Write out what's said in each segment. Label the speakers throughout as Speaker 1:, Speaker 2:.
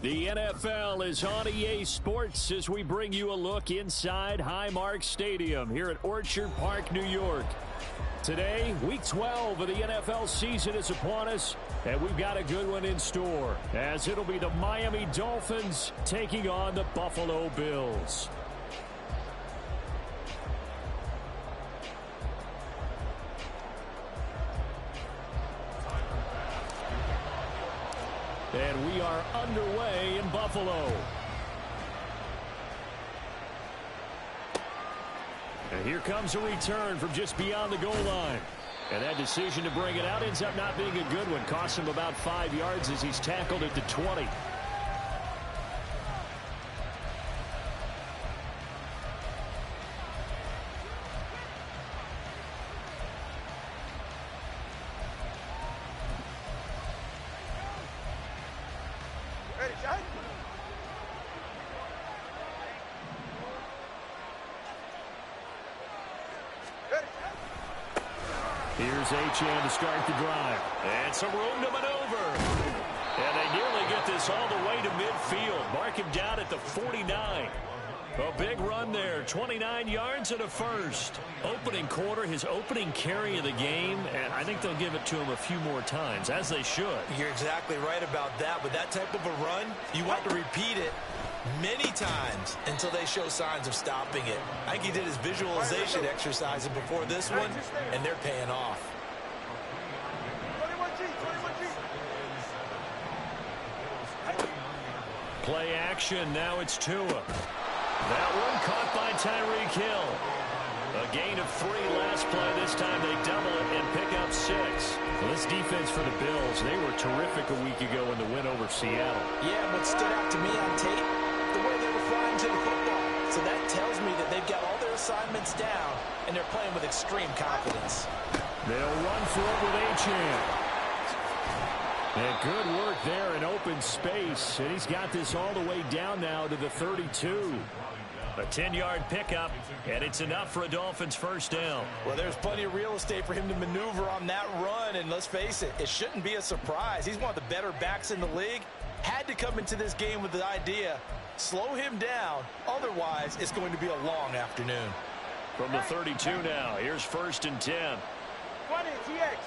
Speaker 1: The NFL is on EA Sports as we bring you a look inside Highmark Stadium here at Orchard Park, New York. Today, Week 12 of the NFL season is upon us, and we've got a good one in store, as it'll be the Miami Dolphins taking on the Buffalo Bills. And we are underway in Buffalo. And here comes a return from just beyond the goal line. And that decision to bring it out ends up not being a good one. Costs him about 5 yards as he's tackled at the 20. Here's Achane to start the drive. And some room to maneuver. And they nearly get this all the way to midfield. Mark him down at the 49. A big run there. 29 yards and a first. Opening quarter, his opening carry of the game. And I think they'll give it to him a few more times, as they should.
Speaker 2: You're exactly right about that. With that type of a run, you want to repeat it many times until they show signs of stopping it. I think he did his visualization exercises before this one, and they're paying off.
Speaker 1: Play action. Now it's Tua. That one caught by Tyreek Hill. A gain of 3 last play. This time they double it and pick up 6. Well, this defense for the Bills, they were terrific a week ago in the win over Seattle.
Speaker 2: Yeah, what stood out to me on tape, the way they were flying to the football. So that tells me that they've got all their assignments down, and they're playing with extreme confidence.
Speaker 1: They'll run for it with Achane. And good work there in open space. And he's got this all the way down now to the 32. A 10-yard pickup, and it's enough for a Dolphins first down.
Speaker 2: Well, there's plenty of real estate for him to maneuver on that run, and let's face it, it shouldn't be a surprise. He's one of the better backs in the league. Had to come into this game with the idea, slow him down, otherwise it's going to be a long afternoon.
Speaker 1: From the 32 now, here's 1st and 10.
Speaker 3: 20, TX.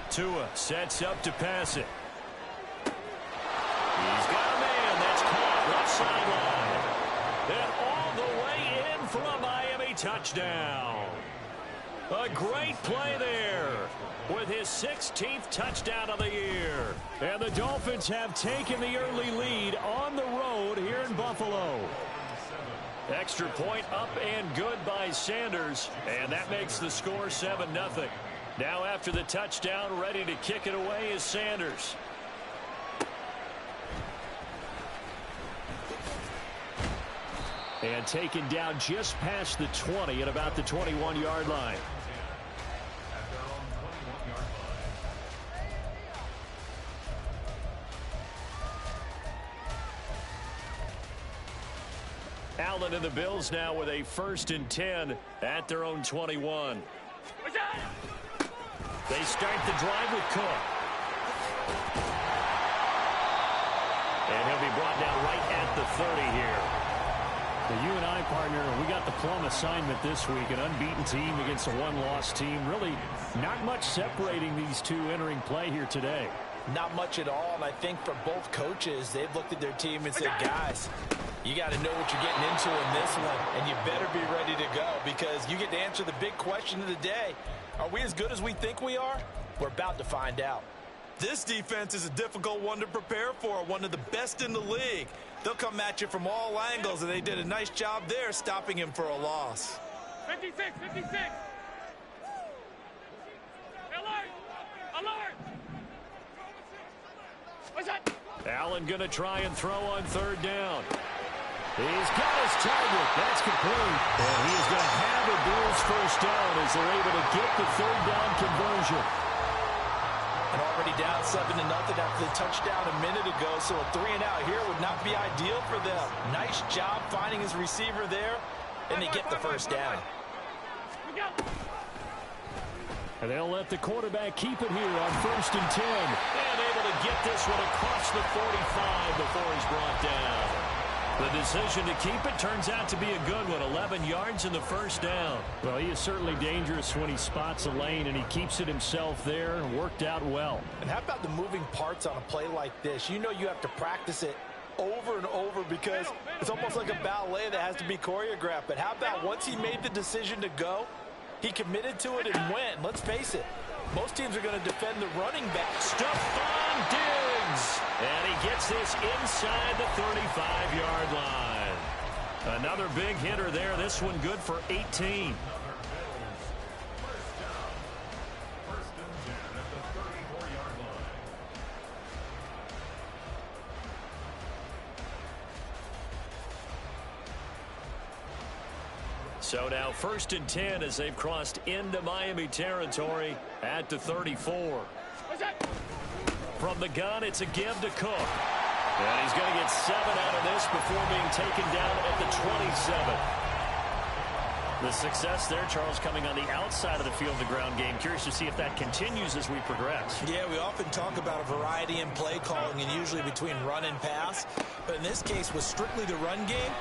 Speaker 1: Tua sets up to pass it. He's got a man. That's caught left sideline. And all the way in for a Miami touchdown. A great play there with his 16th touchdown of the year. And the Dolphins have taken the early lead on the road here in Buffalo. Extra point up and good by Sanders. And that makes the score 7-0. Now after the touchdown, ready to kick it away is Sanders. And taken down just past the 20 at about the 21-yard line. Allen and the Bills now with a 1st and 10 at their own 21. They start the drive with Cook. And he'll be brought down right at the 30 here. The U&I partner, we got the plum assignment this week. An unbeaten team against a one-loss team. Really not much separating these two entering play here today.
Speaker 2: Not much at all, and I think for both coaches, they've looked at their team and said, guys, you got to know what you're getting into in this one, and you better be ready to go because you get to answer the big question of the day. Are we as good as we think we are? We're about to find out. This defense is a difficult one to prepare for, one of the best in the league. They'll come at you from all angles, and they did a nice job there stopping him for a loss.
Speaker 3: 56, 56. Alert! Alert! What's that?
Speaker 1: Allen going to try and throw on 3rd down. He's got his target. That's complete. And he is going to have a Bills first down as they're able to get the 3rd down conversion.
Speaker 2: And already down 7-0 after the touchdown a minute ago, so a 3-and-out here would not be ideal for them. Nice job finding his receiver there. and they get the first down.
Speaker 1: And they'll let the quarterback keep it here on 1st and 10. And able to get this one across the 45 before he's brought down. The decision to keep it turns out to be a good one. 11 yards in the first down. Well, he is certainly dangerous when he spots a lane, and he keeps it himself there and worked out well.
Speaker 2: And how about the moving parts on a play like this? You know you have to practice it over and over because it's almost like a ballet that has to be choreographed. But how about once he made the decision to go, he committed to it and went. Let's face it, most teams are going to defend the running back.
Speaker 1: Stephon Diggs. And he gets this inside the 35-yard line. Another big hitter there. This one good for 18. So now 1st and 10 as they've crossed into Miami territory at the 34. From the gun, it's a give to Cook. And he's going to get 7 out of this before being taken down at the 27. The success there, Charles, coming on the outside of the field, the ground game. Curious to see if that continues as we progress.
Speaker 2: Yeah, we often talk about a variety in play calling and usually between run and pass. But in this case, with strictly the run game,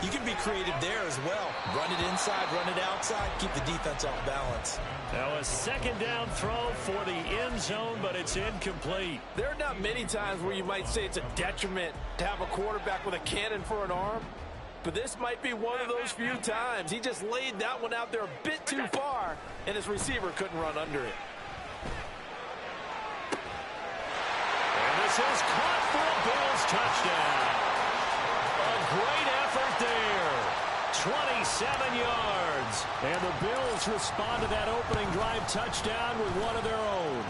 Speaker 2: you can be creative there as well. Run it inside, run it outside, keep the defense off balance.
Speaker 1: Now a 2nd down throw for the end zone, but it's incomplete.
Speaker 4: There are not many times where you might say it's a detriment to have a quarterback with a cannon for an arm. But this might be one of those few times. He just laid that one out there a bit too far, and his receiver couldn't run under it.
Speaker 1: And this is caught for a Bills touchdown. A great effort there. 27 yards. And the Bills respond to that opening drive touchdown with one of their own.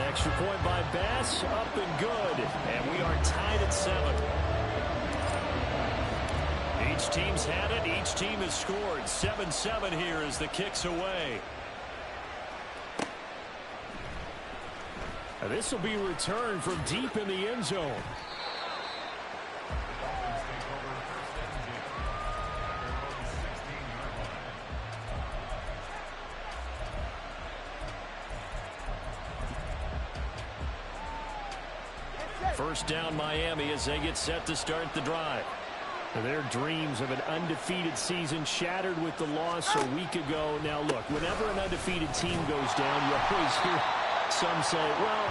Speaker 1: Extra point by Bass, up and good. And we are tied at 7. Each team's had it. Each team has scored. 7-7 here as the kick's away. This will be returned from deep in the end zone. First down Miami as they get set to start the drive. Their dreams of an undefeated season shattered with the loss a week ago. Now, look, whenever an undefeated team goes down, you always hear some say, well,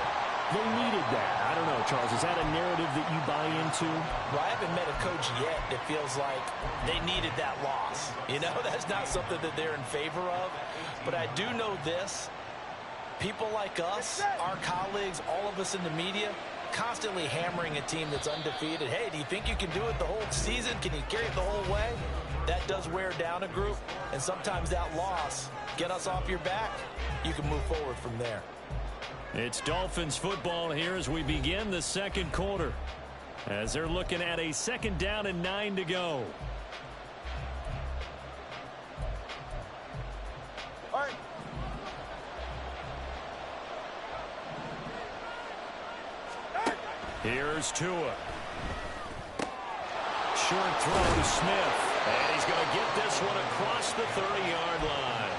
Speaker 1: they needed that. I don't know, Charles. Is that a narrative that you buy into?
Speaker 2: Well, I haven't met a coach yet that feels like they needed that loss. You know, that's not something that they're in favor of. But I do know this. People like us, our colleagues, all of us in the media, constantly hammering a team that's undefeated. Hey, do you think you can do it the whole season? Can you carry it the whole way? That does wear down a group, and sometimes that loss, get us off your back, you can move forward from there.
Speaker 1: It's Dolphins football here as we begin the 2nd quarter, as they're looking at a 2nd down and 9 to go.
Speaker 3: All right.
Speaker 1: Here's Tua. Short throw to Smith. And he's going to get this one across the 30-yard line.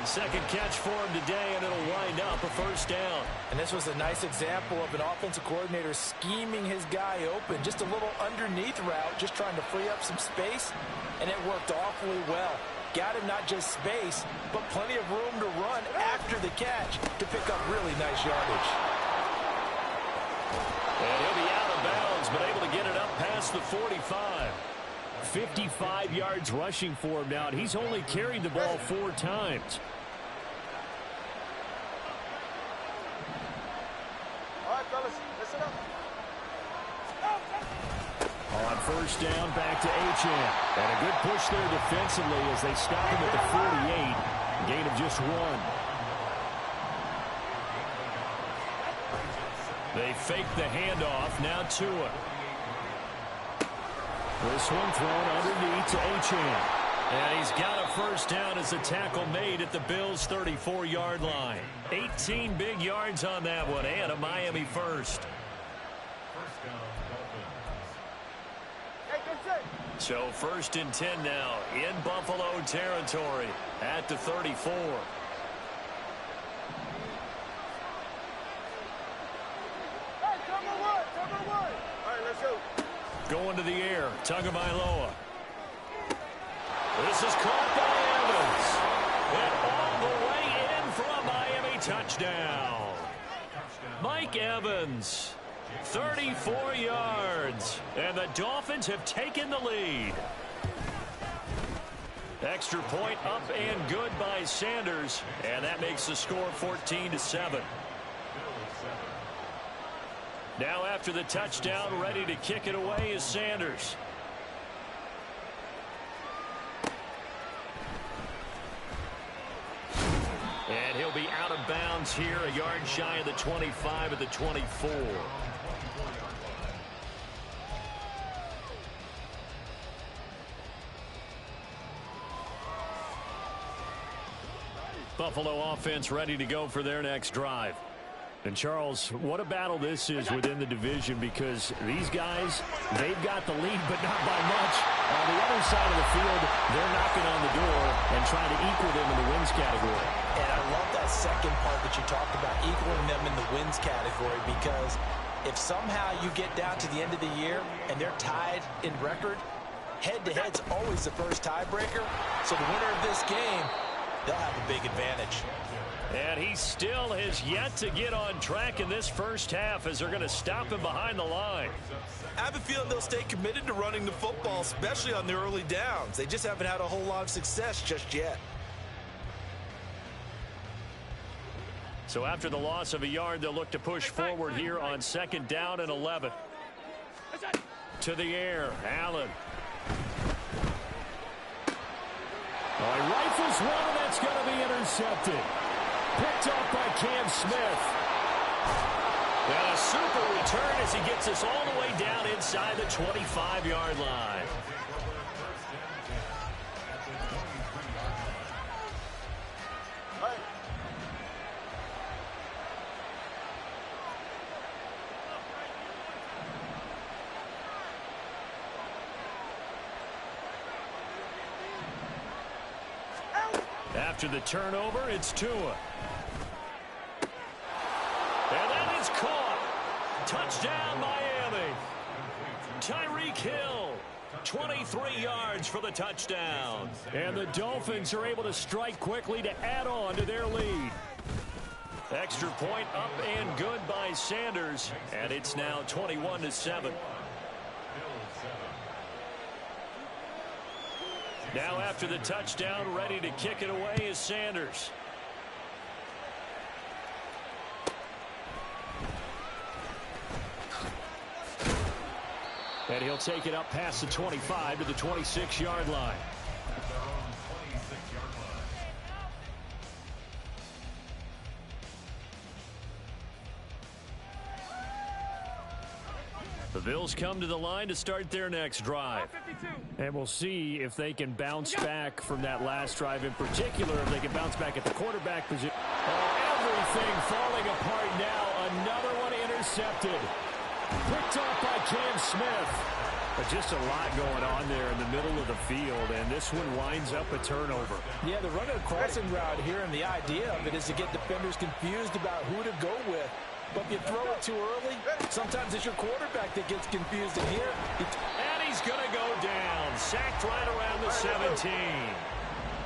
Speaker 1: 2nd catch for him today, and it'll wind up a first down.
Speaker 2: And this was a nice example of an offensive coordinator scheming his guy open. Just a little underneath route, just trying to free up some space, and it worked awfully well. Got him not just space, but plenty of room to run after the catch to pick up really nice yardage.
Speaker 1: And he'll be out of bounds, but able to get it up past the 45. 55 yards rushing for him now. He's only carried the ball 4 times.
Speaker 3: All right, fellas, listen up.
Speaker 1: On first down, back to Achane. And a good push there defensively as they stop him at the 48. Gain of just 1. They fake the handoff. Now Tua. This one thrown underneath to Achane. And he's got a first down as a tackle made at the Bills' 34-yard line. 18 big yards on that one, and a Miami first.
Speaker 3: Hey,
Speaker 1: So 1st and 10 now in Buffalo territory at the 34. Going to the air, Tagovailoa. This is caught by Evans. And all the way in for a Miami touchdown. Mike Evans, 34 yards. And the Dolphins have taken the lead. Extra point up and good by Sanders. And that makes the score 14-7. Now after the touchdown, ready to kick it away is Sanders. And he'll be out of bounds here, a yard shy of the 25 at the 24. Buffalo offense ready to go for their next drive. And, Charles, what a battle this is within the division, because these guys, they've got the lead, but not by much. On the other side of the field, they're knocking on the door and trying to equal them in the wins category.
Speaker 2: And I love that second part that you talked about, equaling them in the wins category, because if somehow you get down to the end of the year and they're tied in record, head-to-head's always the first tiebreaker. So the winner of this game, they'll have a big advantage.
Speaker 1: And he still has yet to get on track in this first half as they're going to stop him behind the line.
Speaker 5: I have a feeling they'll stay committed to running the football, especially on the early downs. They just haven't had a whole lot of success just yet.
Speaker 1: So after the loss of a yard, they'll look to push forward here on 2nd down and 11. To the air, Allen. Oh, he rifles one, and that's going to be intercepted. Picked up by Cam Smith. And a super return as he gets us all the way down inside the 25-yard line. After the turnover, it's Tua. And that is caught. Touchdown, Miami. Tyreek Hill, 23 yards for the touchdown. And the Dolphins are able to strike quickly to add on to their lead. Extra point up and good by Sanders. And it's now 21-7. Now after the touchdown, ready to kick it away is Sanders. And he'll take it up past the 25 to the 26-yard line. The Bills come to the line to start their next drive. And we'll see if they can bounce back from that last drive, in particular, if they can bounce back at the quarterback position. Oh, everything falling apart now. Another one intercepted. Picked up by Cam Smith. But just a lot going on there in the middle of the field, and this one winds up a turnover.
Speaker 2: Yeah, they're running a crossing route here, and the idea of it is to get defenders confused about who to go with. But if you throw it too early, sometimes it's your quarterback that gets confused in here.
Speaker 1: And he's going to go down. Sacked right around the 17.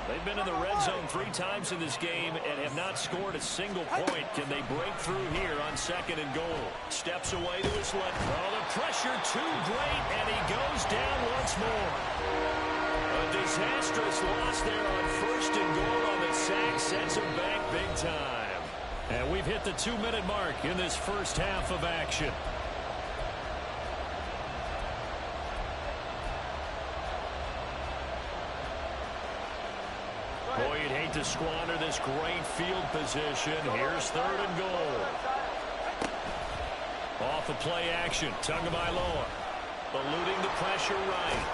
Speaker 1: They've been in the red zone 3 times in this game and have not scored a single point. Can they break through here on 2nd and goal? Steps away to his left. Oh, the pressure too great, and he goes down once more. A disastrous loss there on 1st and goal on the sack. Sends him back big time. And we've hit the 2-minute mark in this first half of action. Boy, you'd hate to squander this great field position. Here's 3rd and goal. Off the play action, Tagovailoa. Eluding the pressure right.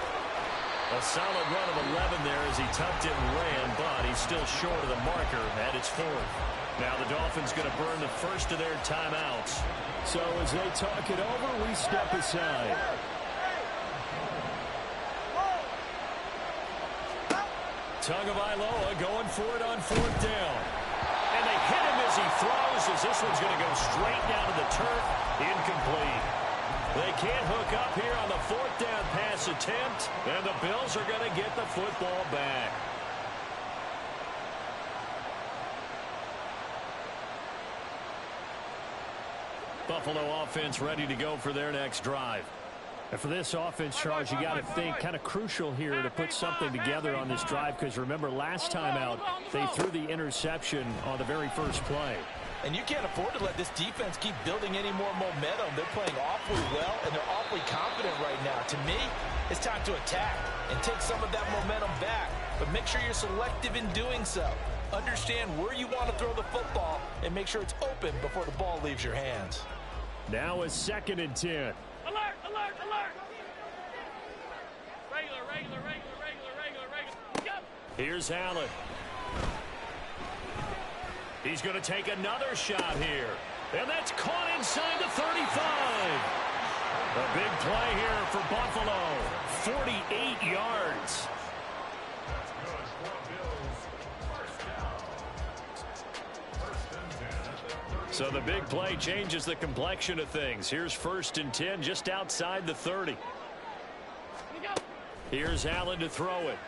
Speaker 1: A solid run of 11 there as he tucked it and ran, but he's still short of the marker at its 4th. Now the Dolphins going to burn the first of their timeouts. So as they talk it over, we step aside. Tagovailoa going for it on 4th down. And they hit him as he throws, as this one's going to go straight down to the turf. Incomplete. They can't hook up here on the 4th down pass attempt, and the Bills are going to get the football back. Buffalo offense ready to go for their next drive. And for this offense, Charles, you got to think kind of crucial here to put something together on this drive, because remember last time out they threw the interception on the very first play.
Speaker 2: And you can't afford to let this defense keep building any more momentum. They're playing awfully well, and they're awfully confident right now. To me, it's time to attack and take some of that momentum back. But make sure you're selective in doing so. Understand where you want to throw the football and make sure it's open before the ball leaves your hands.
Speaker 1: Now a 2nd and 10.
Speaker 6: Alert, alert, alert. Regular.
Speaker 1: Here's Allen. He's going to take another shot here. And that's caught inside the 35. A big play here for Buffalo. 48 yards. So the big play changes the complexion of things. Here's 1st and 10 just outside the 30. Here's Allen to throw it.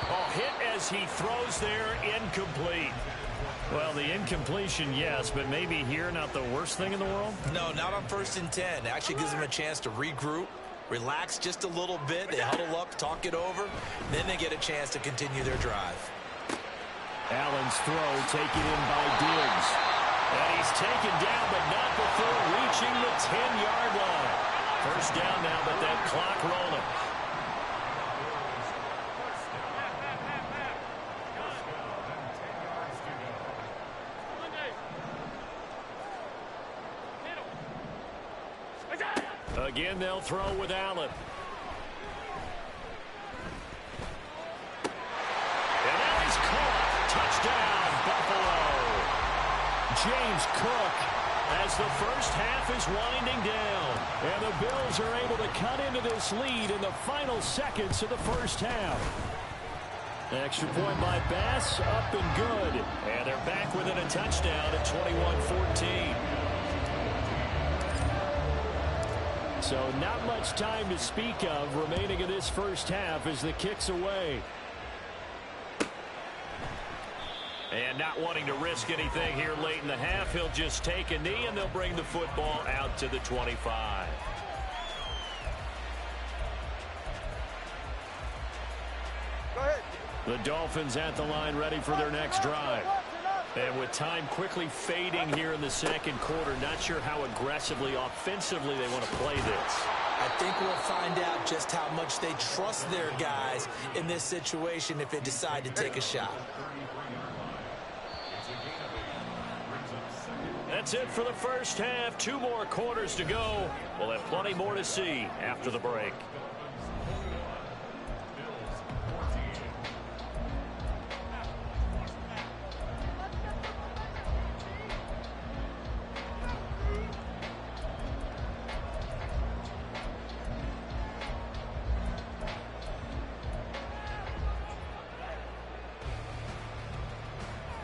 Speaker 1: Oh, hit as he throws there, incomplete. Well, the incompletion, yes, but maybe here not the worst thing in the world?
Speaker 2: No, not on 1st and 10. Actually gives them a chance to regroup, relax just a little bit. They huddle up, talk it over. Then they get a chance to continue their drive.
Speaker 1: Allen's throw taken in by Diggs. And he's taken down, but not before reaching the 10-yard line. 1st down now, but that clock rolling. Again, they'll throw with Allen. And that is caught. Touchdown, Buffalo. James Cook as the first half is winding down. And the Bills are able to cut into this lead in the final seconds of the first half. Extra point by Bass, up and good. And they're back within a touchdown at 21-14. So not much time to speak of remaining in this first half as the kick's away. And not wanting to risk anything here late in the half, he'll just take a knee and they'll bring the football out to the 25.
Speaker 3: Go ahead.
Speaker 1: The Dolphins at the line ready for their next drive. And with time quickly fading here in the 2nd quarter, not sure how aggressively, offensively they want to play this.
Speaker 2: I think we'll find out just how much they trust their guys in this situation if they decide to take a shot.
Speaker 1: That's it for the first half. 2 more quarters to go. We'll have plenty more to see after the break.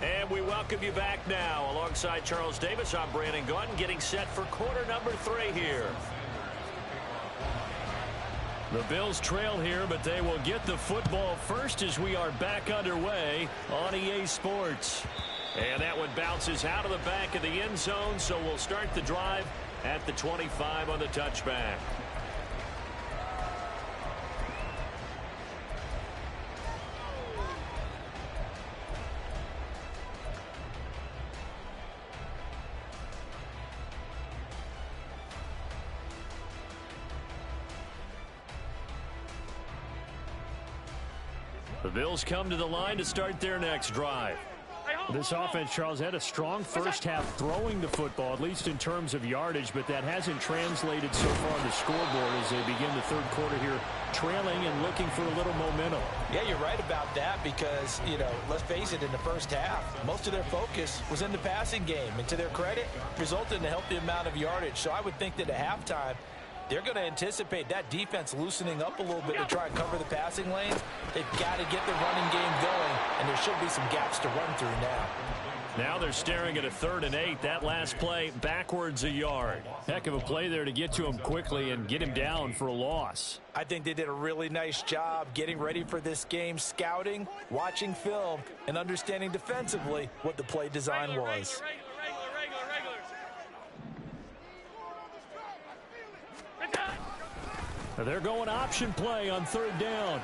Speaker 1: And we welcome you back now. Alongside Charles Davis, I'm Brandon Gaudin, getting set for quarter number 3 here. The Bills trail here, but they will get the football first as we are back underway on EA Sports. And that one bounces out of the back of the end zone, so we'll start the drive at the 25 on the touchback. The Bills come to the line to start their next drive. This offense, Charles, had a strong first half throwing the football, at least in terms of yardage, but that hasn't translated so far on the scoreboard as they begin the 3rd quarter here, trailing and looking for a little momentum.
Speaker 2: Yeah, you're right about that because, you know, let's face it, in the first half, most of their focus was in the passing game. And to their credit, resulted in a healthy amount of yardage. So I would think that at halftime, they're going to anticipate that defense loosening up a little bit to try and cover the passing lanes. They've got to get the running game going, and there should be some gaps to run through now.
Speaker 1: Now they're staring at a 3rd and 8. That last play backwards a yard. Heck of a play there to get to him quickly and get him down for a loss.
Speaker 2: I think they did a really nice job getting ready for this game, scouting, watching film, and understanding defensively what the play design was.
Speaker 1: They're going option play on 3rd down.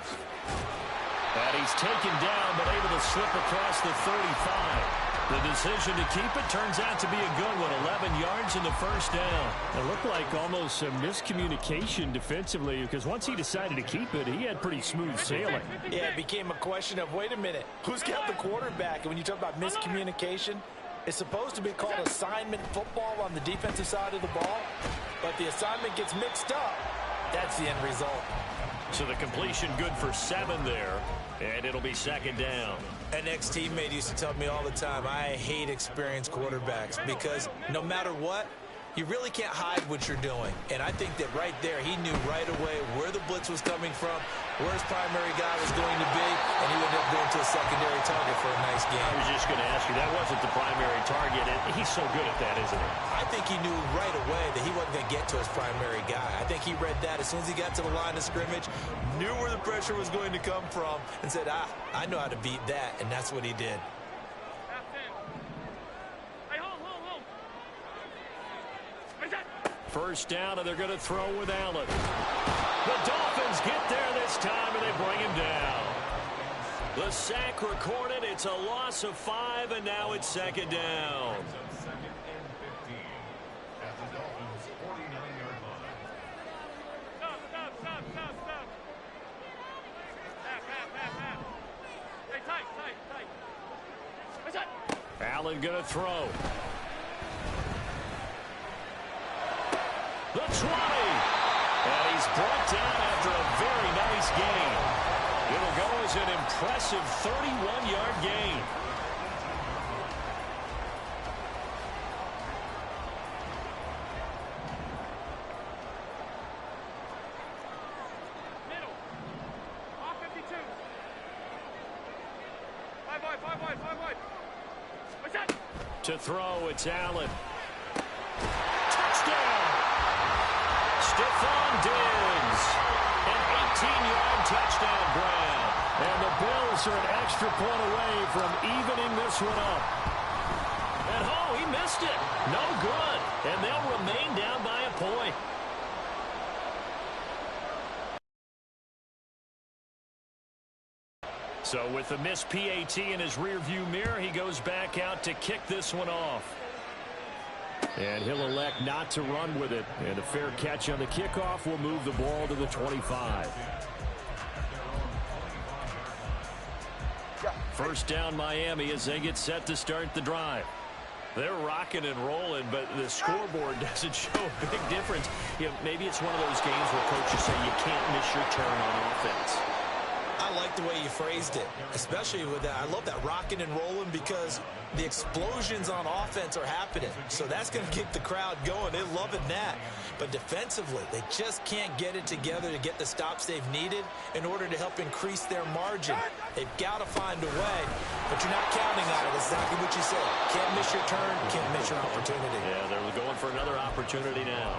Speaker 1: And he's taken down but able to slip across the 35. The decision to keep it turns out to be a good one. 11 yards in the first down. It looked like almost some miscommunication defensively because once he decided to keep it, he had pretty smooth sailing.
Speaker 2: Yeah, it became a question of, wait a minute, who's got the quarterback? And when you talk about miscommunication, it's supposed to be called assignment football on the defensive side of the ball, but the assignment gets mixed up. That's the end result.
Speaker 1: So the completion good for 7 there, and it'll be 2nd down.
Speaker 2: An ex-teammate used to tell me all the time, I hate experienced quarterbacks because no matter what, you really can't hide what you're doing. And I think that right there, he knew right away where the blitz was coming from, where his primary guy was going to be, and he would end up going to a secondary target for a nice game.
Speaker 1: I was just going to ask you, that wasn't the primary target, and he's so good at that, isn't he?
Speaker 2: I think he knew right away that he wasn't going to get to his primary guy. I think he read that as soon as he got to the line of scrimmage, knew where the pressure was going to come from, and said, I know how to beat that, and that's what he did.
Speaker 1: First down, and they're going to throw with Allen. The Dolphins get there this time, and they bring him down. The sack recorded. It's a loss of 5, and now it's 2nd down. Allen going to throw. The 20. And he's brought down after a very nice gain. It'll go as an impressive 31-yard gain.
Speaker 6: Middle. Off 52. 5 wide. What's that?
Speaker 1: To throw, it's Allen. Touchdown! Stephon Diggs. An 18-yard touchdown grab. And the Bills are an extra point away from evening this one up. And oh, he missed it. No good. And they'll remain down by a point. So with the missed PAT in his rearview mirror, he goes back out to kick this one off. And he'll elect not to run with it. And a fair catch on the kickoff will move the ball to the 25. First down Miami as they get set to start the drive. They're rocking and rolling, but the scoreboard doesn't show a big difference. You know, maybe it's one of those games where coaches say you can't miss your turn on offense.
Speaker 2: I like the way you phrased it, especially with that. I love that rocking and rolling because the explosions on offense are happening. So that's going to get the crowd going. They're loving that. But defensively, they just can't get it together to get the stops they've needed in order to help increase their margin. They've got to find a way, but you're not counting on it. Exactly what you said. Can't miss your turn, can't miss your opportunity.
Speaker 1: Yeah, they're going for another opportunity now.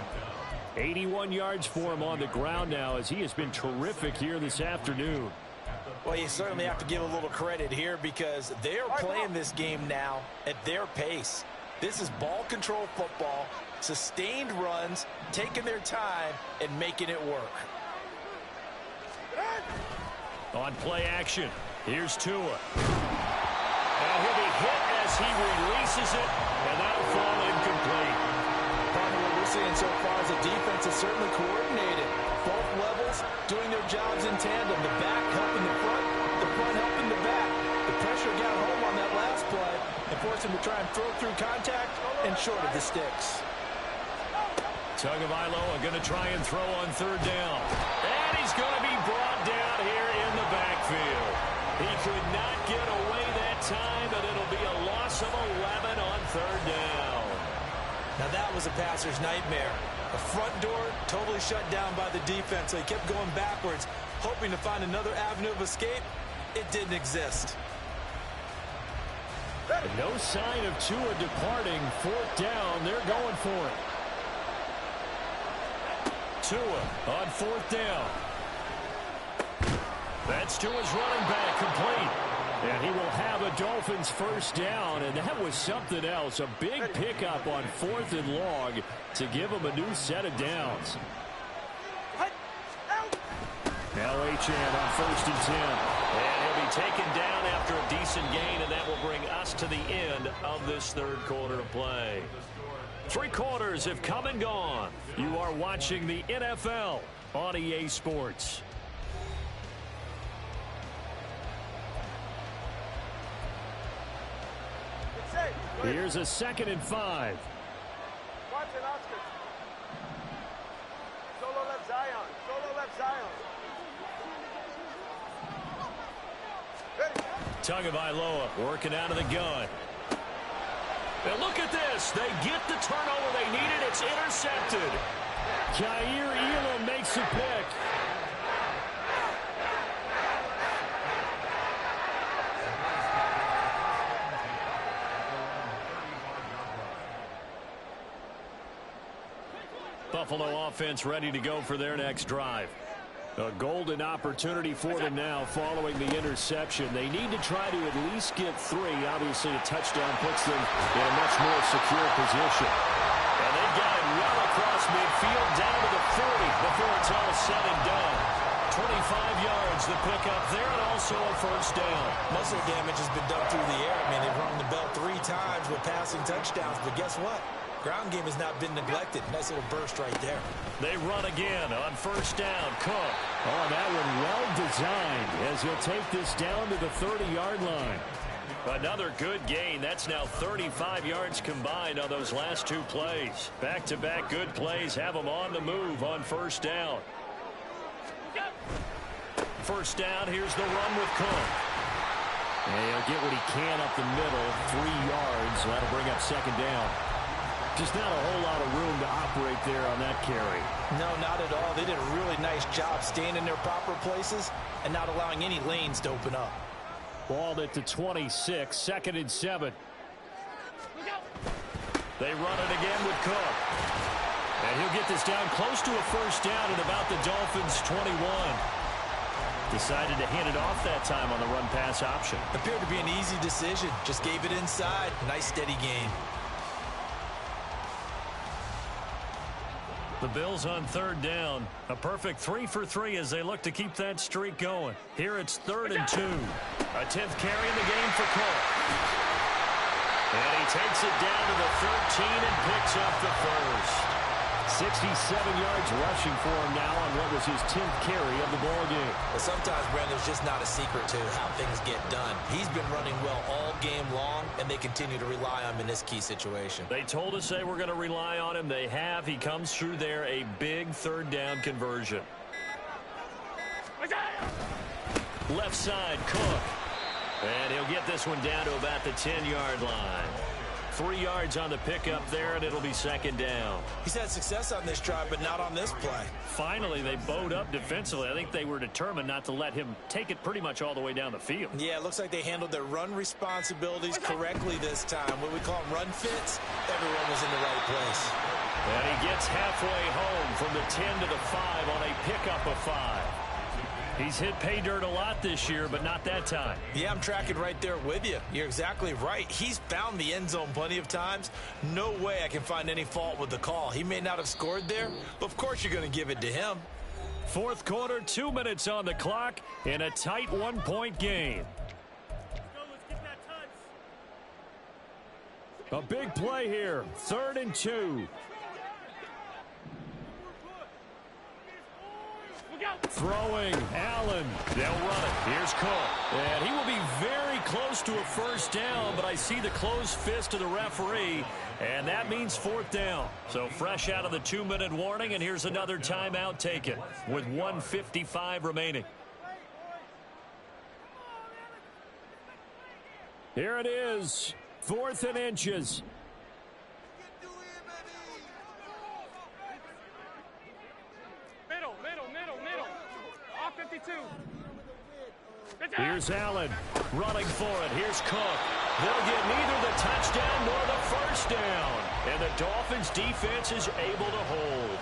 Speaker 1: 81 yards for him on the ground now as he has been terrific here this afternoon.
Speaker 2: Well, you certainly have to give a little credit here because they're playing this game now at their pace. This is ball control football, sustained runs, taking their time, and making it work.
Speaker 1: On play action, here's Tua. And he'll be hit as he releases it, and that'll fall incomplete.
Speaker 2: Part of what we're seeing so far is the defense is certainly coordinated. Both levels doing their jobs in tandem. The back helping the front helping the back. The pressure got home on that last play and forced him to try and throw through contact and short of the sticks.
Speaker 1: Tagovailoa going to try and throw on third down. And he's going to be brought down here in the backfield. He could not get away that time, and it'll be a loss of 11 on third down.
Speaker 2: Now that was a passer's nightmare. The front door totally shut down by the defense, so he kept going backwards, hoping to find another avenue of escape. It didn't exist.
Speaker 1: No sign of Tua departing. Fourth down. They're going for it. Tua on fourth down. That's Tua's running back complete. And he will have a Dolphins first down, and that was something else. A big pickup on fourth and long to give him a new set of downs. Now Achane on first and 10. And he'll be taken down after a decent gain, and that will bring us to the end of this third quarter of play. 3 quarters have come and gone. You are watching the NFL on EA Sports. Here's a 2nd and 5.
Speaker 3: Watson, Oscar. Solo left Zion. Solo left Zion. Ready.
Speaker 1: Tagovailoa working out of the gun. And look at this. They get the turnover they needed. It's intercepted. Jair Elam makes a pick. Buffalo offense ready to go for their next drive. A golden opportunity for them now following the interception. They need to try to at least get 3. Obviously, a touchdown puts them in a much more secure position. And they've got it well across midfield down to the 40 before it's all said and done. 25 yards the pickup there, and also a first down.
Speaker 2: Muscle damage has been done through the air. I mean, they've rung the bell 3 times with passing touchdowns, but guess what? Ground game has not been neglected. Nice little burst right there.
Speaker 1: They run again on first down. Cook. Oh, that one well designed as he'll take this down to the 30-yard line. Another good gain. That's now 35 yards combined on those last 2 plays. Back-to-back good plays have them on the move on first down. First down, here's the run with Cook. And he'll get what he can up the middle, 3 yards. So that'll bring up second down. Just not a whole lot of room to operate there on that carry.
Speaker 2: No, not at all. They did a really nice job staying in their proper places and not allowing any lanes to open up.
Speaker 1: Balled at the 26, 2nd and 7. They run it again with Cook. And he'll get this down close to a first down at about the Dolphins' 21. Decided to hand it off that time on the run-pass option.
Speaker 2: Appeared to be an easy decision. Just gave it inside. Nice, steady gain.
Speaker 1: The Bills on third down. A perfect 3 for 3 as they look to keep that streak going. Here it's 3rd and 2. A 10th carry in the game for Cook. And he takes it down to the 13 and picks up the first. 67 yards rushing for him now on what was his 10th carry of the ball game.
Speaker 2: But sometimes, Brandon, there's just not a secret to how things get done. He's been running well all game long, and they continue to rely on him in this key situation.
Speaker 1: They told us they were going to rely on him. They have. He comes through there, a big 3rd down conversion. Left side, Cook. And he'll get this one down to about the 10-yard line. 3 yards on the pickup there, and it'll be second down.
Speaker 2: He's had success on this drive, but not on this play.
Speaker 1: Finally, they bowed up defensively. I think they were determined not to let him take it pretty much all the way down the field.
Speaker 2: Yeah, it looks like they handled their run responsibilities correctly this time. What we call them run fits, everyone was in the right place.
Speaker 1: And he gets halfway home from the 10 to the 5 on a pickup of 5. He's hit pay dirt a lot this year, but not that time.
Speaker 2: Yeah, I'm tracking right there with you. You're exactly right. He's found the end zone plenty of times. No way I can find any fault with the call. He may not have scored there, but of course you're going to give it to him.
Speaker 1: 4th quarter, 2 minutes on the clock in a tight 1-point game. A big play here. 3rd and 2. Throwing, Allen. They'll run it. Here's Cook. And he will be very close to a first down, but I see the closed fist of the referee, and that means 4th down. So fresh out of the 2-minute warning, and here's another timeout taken with 1:55 remaining. Here it is, 4th and inches.
Speaker 6: 52.
Speaker 1: Here's Allen running for it. Here's Cook. They'll get neither the touchdown nor the first down. And the Dolphins defense is able to hold.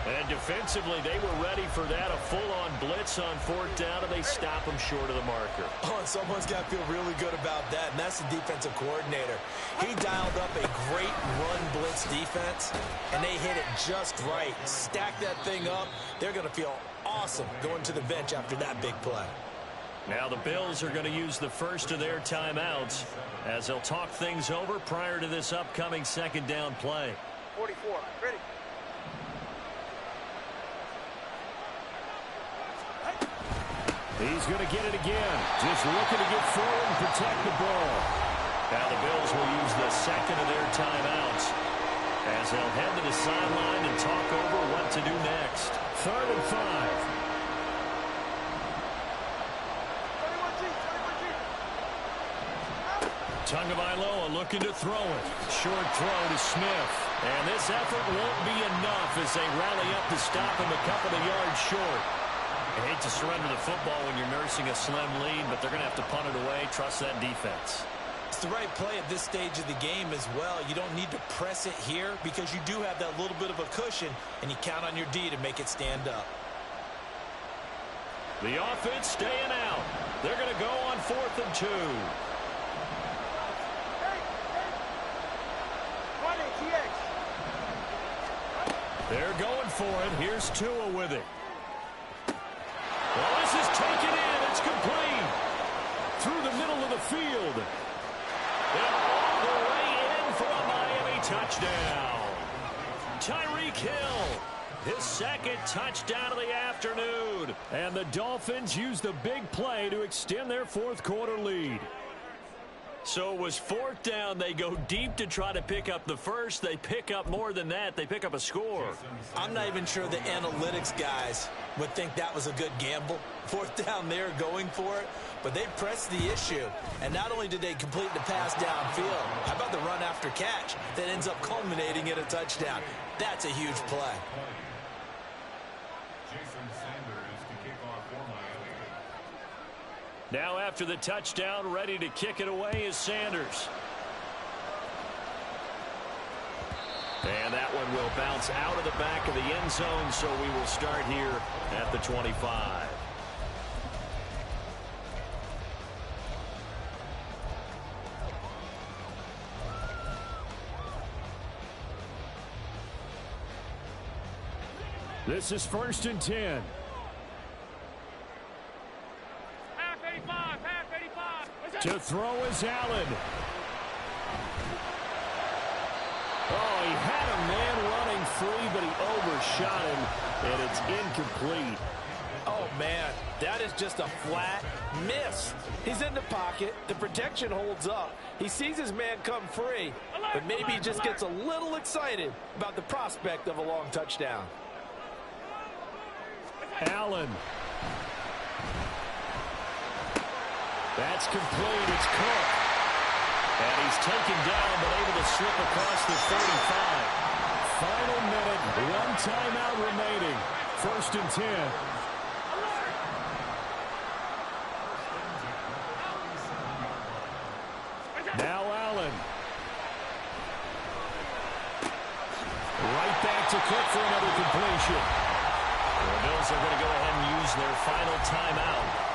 Speaker 1: And defensively, they were ready for that, a full-on blitz on fourth down, and they stop them short of the marker.
Speaker 2: Oh, and someone's got to feel really good about that, and that's the defensive coordinator. He dialed up a great run blitz defense, and they hit it just right. Stack that thing up. They're going to feel awesome going to the bench after that big play.
Speaker 1: Now the Bills are going to use the first of their timeouts as they'll talk things over prior to this upcoming second down play.
Speaker 3: 44. Ready.
Speaker 1: He's going to get it again. Just looking to get forward and protect the ball. Now the Bills will use the second of their timeouts as they'll head to the sideline and talk over what to do next. 3rd and 5.
Speaker 3: 21G.
Speaker 1: Tagovailoa looking to throw it. Short throw to Smith. And this effort won't be enough as they rally up to stop him a couple of yards short. I hate to surrender the football when you're nursing a slim lead, but they're going to have to punt it away. Trust that defense.
Speaker 2: It's the right play at this stage of the game as well. You don't need to press it here because you do have that little bit of a cushion, and you count on your D to make it stand up.
Speaker 1: The offense staying out. They're going to go on 4th and 2. They're going for it. Here's Tua with it. Well, this is taken in. It's complete. Through the middle of the field. And all the way in for a Miami touchdown. Tyreek Hill, his second touchdown of the afternoon. And the Dolphins use the big play to extend their fourth quarter lead. So it was 4th down. They go deep to try to pick up the first. They pick up more than that. They pick up a score.
Speaker 2: I'm not even sure the analytics guys would think that was a good gamble. 4th down there going for it, but they pressed the issue. And not only did they complete the pass downfield, how about the run after catch that ends up culminating in a touchdown? That's a huge play.
Speaker 1: Now after the touchdown, ready to kick it away is Sanders. And that one will bounce out of the back of the end zone, so we will start here at the 25. This is 1st and 10. To throw is Allen. Oh, he had a man running free, but he overshot him, and it's incomplete.
Speaker 4: Oh, man, that is just a flat miss. He's in the pocket. The protection holds up. He sees his man come free, but maybe he just gets a little excited about the prospect of a long touchdown.
Speaker 1: Allen. That's complete. It's Cook. And he's taken down, but able to slip across the 35. Final minute, 1 timeout remaining. 1st and 10. Now Allen. Right back to Cook for another completion. The Bills are going to go ahead and use their final timeout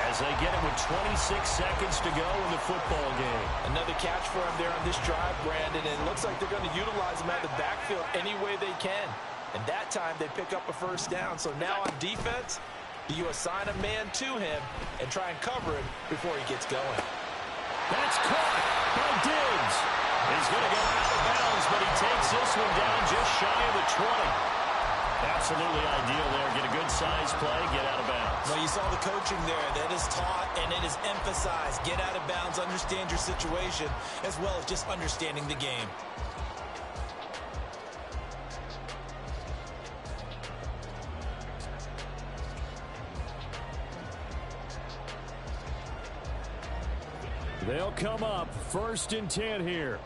Speaker 1: as they get it with 26 seconds to go in the football game.
Speaker 2: Another catch for him there on this drive, Brandon, and it looks like they're going to utilize him out of the backfield any way they can. And that time they pick up a first down. So now on defense, do you assign a man to him and try and cover him before he gets going?
Speaker 1: That's caught by Diggs. He's going to go out of bounds, but he takes this one down just shy of the 20. Absolutely ideal there. Get a good size play, get out of bounds.
Speaker 2: Well, you saw the coaching there. That is taught and it is emphasized. Get out of bounds, understand your situation, as well as just understanding the game.
Speaker 1: They'll come up 1st and 10 here.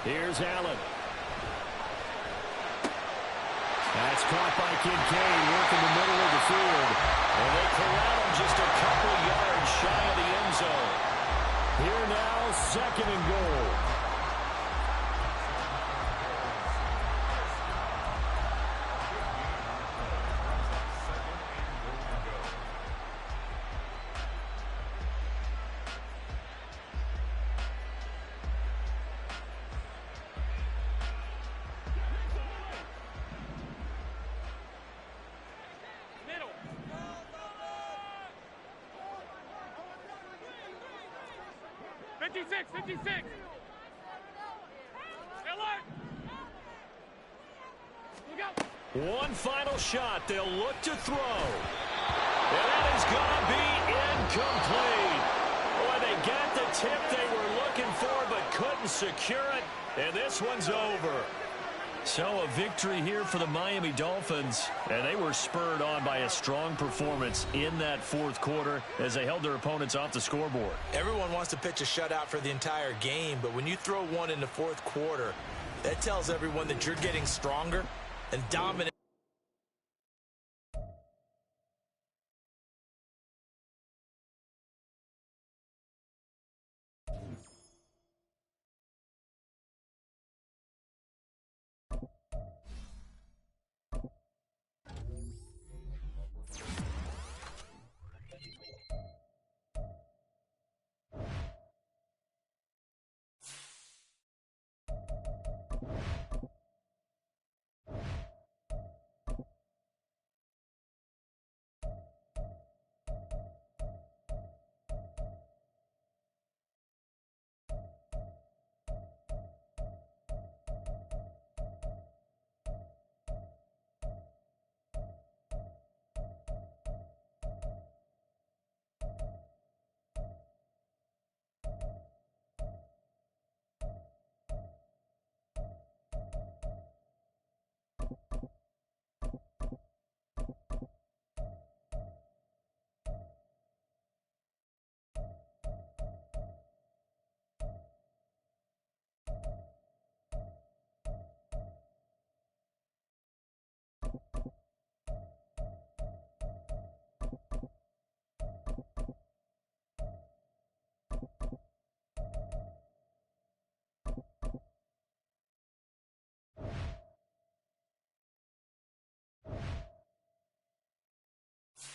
Speaker 1: Here's Allen. That's caught by Kincaid, working the middle of the field. And they corral him just a couple yards shy of the end zone. Here now, 2nd and goal.
Speaker 6: Middle. 56, 56. Alert. Look out.
Speaker 1: One final shot. They'll look to throw. And that is going to be incomplete. Boy, they got the tip they were looking for but couldn't secure it. And this one's over. So a victory here for the Miami Dolphins, and they were spurred on by a strong performance in that 4th quarter as they held their opponents off the scoreboard.
Speaker 2: Everyone wants to pitch a shutout for the entire game, but when you throw one in the 4th quarter, that tells everyone that you're getting stronger and dominant.